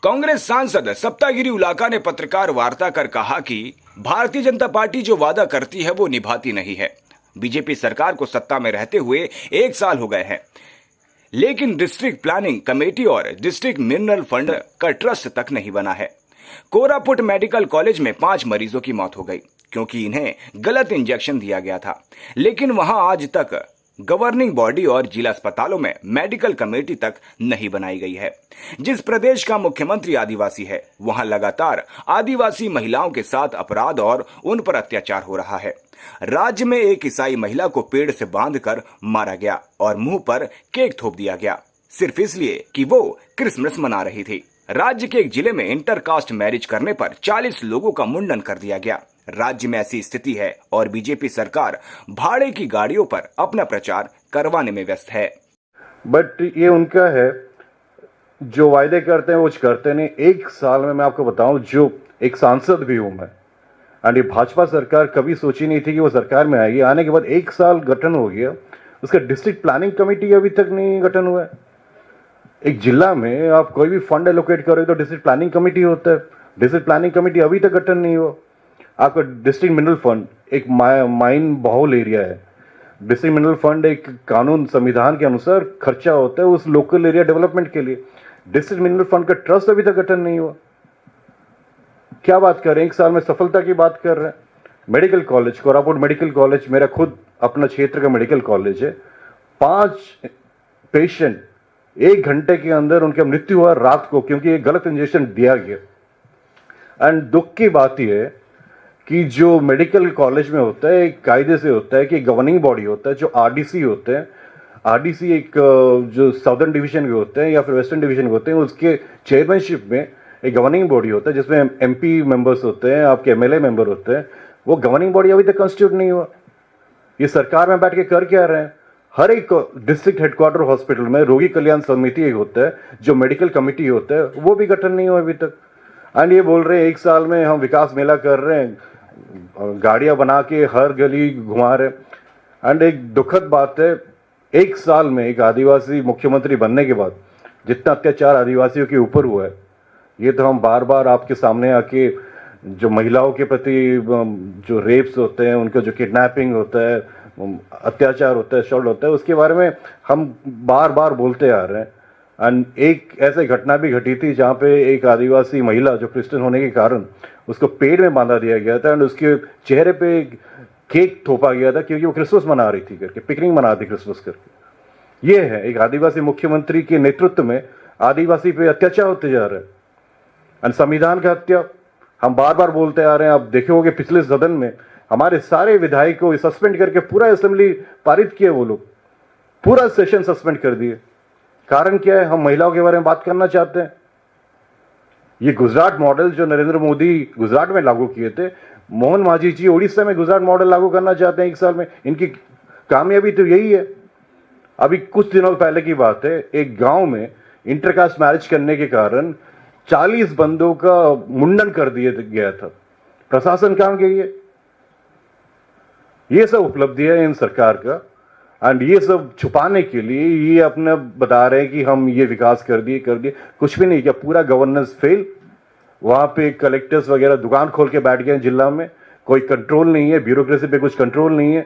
कांग्रेस सांसद सप्तागिरी उलाका ने पत्रकार वार्ता कर कहा कि भारतीय जनता पार्टी जो वादा करती है वो निभाती नहीं है। बीजेपी सरकार को सत्ता में रहते हुए 1 साल हो गए हैं, लेकिन डिस्ट्रिक्ट प्लानिंग कमेटी और डिस्ट्रिक्ट मिनरल फंड का ट्रस्ट तक नहीं बना है। कोरापुट मेडिकल कॉलेज में 5 मरीजों की मौत हो गई क्योंकि इन्हें गलत इंजेक्शन दिया गया था, लेकिन वहां आज तक गवर्निंग बॉडी और जिला अस्पतालों में मेडिकल कमेटी तक नहीं बनाई गई है। जिस प्रदेश का मुख्यमंत्री आदिवासी है, वहां लगातार आदिवासी महिलाओं के साथ अपराध और उन पर अत्याचार हो रहा है। राज्य में एक ईसाई महिला को पेड़ से बांधकर मारा गया और मुंह पर केक थोप दिया गया, सिर्फ इसलिए कि वो क्रिसमस मना रही थी। राज्य के एक जिले में इंटरकास्ट मैरिज करने पर 40 लोगों का मुंडन कर दिया गया। राज्य में ऐसी स्थिति है और बीजेपी सरकार भाड़े की गाड़ियों पर अपना प्रचार करवाने में व्यस्त है। बट ये उनका है, जो वायदे करते हैं वो कुछ करते नहीं। 1 साल में मैं आपको बताऊं, जो एक सांसद भी हूं मैं, और ये भाजपा सरकार कभी सोची नहीं थी कि वो सरकार में आएगी। आने के बाद 1 साल गठन हो गया, उसका डिस्ट्रिक्ट प्लानिंग कमेटी अभी तक नहीं गठन हुआ है। एक जिला में आप कोई भी फंड एलोकेट करोगे तो डिस्ट्रिक्ट प्लानिंग कमेटी होता है। डिस्ट्रिक्ट प्लानिंग कमेटी अभी तक गठन नहीं हुआ। आपका डिस्ट्रिक्ट मिनरल फंड एक माइन बहुल एरिया है। डिस्ट्रिक्ट मिनरल फंड एक कानून संविधान के अनुसार खर्चा होता है उस लोकल एरिया डेवलपमेंट के लिए। डिस्ट्रिक्ट मिनरल फंड का ट्रस्ट अभी तक गठन नहीं हुआ। क्या बात कर रहे हैं, 1 साल में सफलता की बात कर रहे हैं। Medical college, Koraput medical college मेरा खुद अपना क्षेत्र का मेडिकल कॉलेज है। 5 पेशेंट 1 घंटे के अंदर उनका मृत्यु हुआ रात को, क्योंकि एक गलत इंजेक्शन दिया गया। एंड दुख की बात यह है कि जो मेडिकल कॉलेज में होता है, एक कायदे से होता है कि गवर्निंग बॉडी होता है, जो आरडीसी होते हैं। आरडीसी एक जो साउदर्न डिवीजन के होते हैं या फिर वेस्टर्न डिवीजन के होते हैं, उसके चेयरमैनशिप में एक गवर्निंग बॉडी होता है जिसमें एमपी मेंबर्स होते हैं, आपके एमएलए मेंबर होते हैं। वो गवर्निंग बॉडी अभी तक कंस्टिट्यूट नहीं हुआ। ये सरकार में बैठ के कर क्या रहे हैं? हर एक डिस्ट्रिक्ट हेडक्वार्टर हॉस्पिटल में रोगी कल्याण समिति एक होता है, जो मेडिकल कमेटी होता है, वो भी गठन नहीं हुआ अभी तक। एंड ये बोल रहे हैं 1 साल में हम विकास मेला कर रहे हैं, गाड़ियां बना के हर गली घुमा रहे। एंड एक दुखद बात है, 1 साल में एक आदिवासी मुख्यमंत्री बनने के बाद जितना अत्याचार आदिवासियों के ऊपर हुआ है, ये तो हम बार बार आपके सामने आके, जो महिलाओं के प्रति जो रेप्स होते हैं, उनका जो किडनैपिंग होता है, अत्याचार होता है, शॉर्ट होता है, उसके बारे में हम बार बार बोलते आ रहे हैं। एंड एक ऐसी घटना भी घटी थी जहाँ पे एक आदिवासी महिला जो क्रिश्चियन होने के कारण उसको पेड़ में बांधा दिया गया था एंड उसके चेहरे पे केक थोपा गया था क्योंकि वो क्रिसमस मना रही थी करके, पिकनिक मना रही क्रिसमस करके। ये है एक आदिवासी मुख्यमंत्री के नेतृत्व में आदिवासी पे अत्याचार होते जा रहे हैं। एंड संविधान का हत्या हम बार बार बोलते आ रहे हैं। आप देखे होंगे पिछले सदन में हमारे सारे विधायकों को सस्पेंड करके पूरा असेंबली पारित किए, वो लोग पूरा सेशन सस्पेंड कर दिए। कारण क्या है? हम महिलाओं के बारे में बात करना चाहते हैं। ये गुजरात मॉडल जो नरेंद्र मोदी गुजरात में लागू किए थे, मोहन मांझी जी उड़ीसा में गुजरात मॉडल लागू करना चाहते हैं 1 साल में। इनकी कामयाबी तो यही है। अभी कुछ दिनों पहले की बात है, एक गांव में इंटरकास्ट मैरिज करने के कारण 40 बंदों का मुंडन कर दिया गया था। प्रशासन काम के ये सब उपलब्धि है इन सरकार का। एंड ये सब छुपाने के लिए ये अपने बता रहे हैं कि हम ये विकास कर दिए। कुछ भी नहीं किया, पूरा गवर्नेंस फेल। वहां पे कलेक्टर्स वगैरह दुकान खोल के बैठ गए जिला में, कोई कंट्रोल नहीं है, ब्यूरोक्रेसी पे कुछ कंट्रोल नहीं है।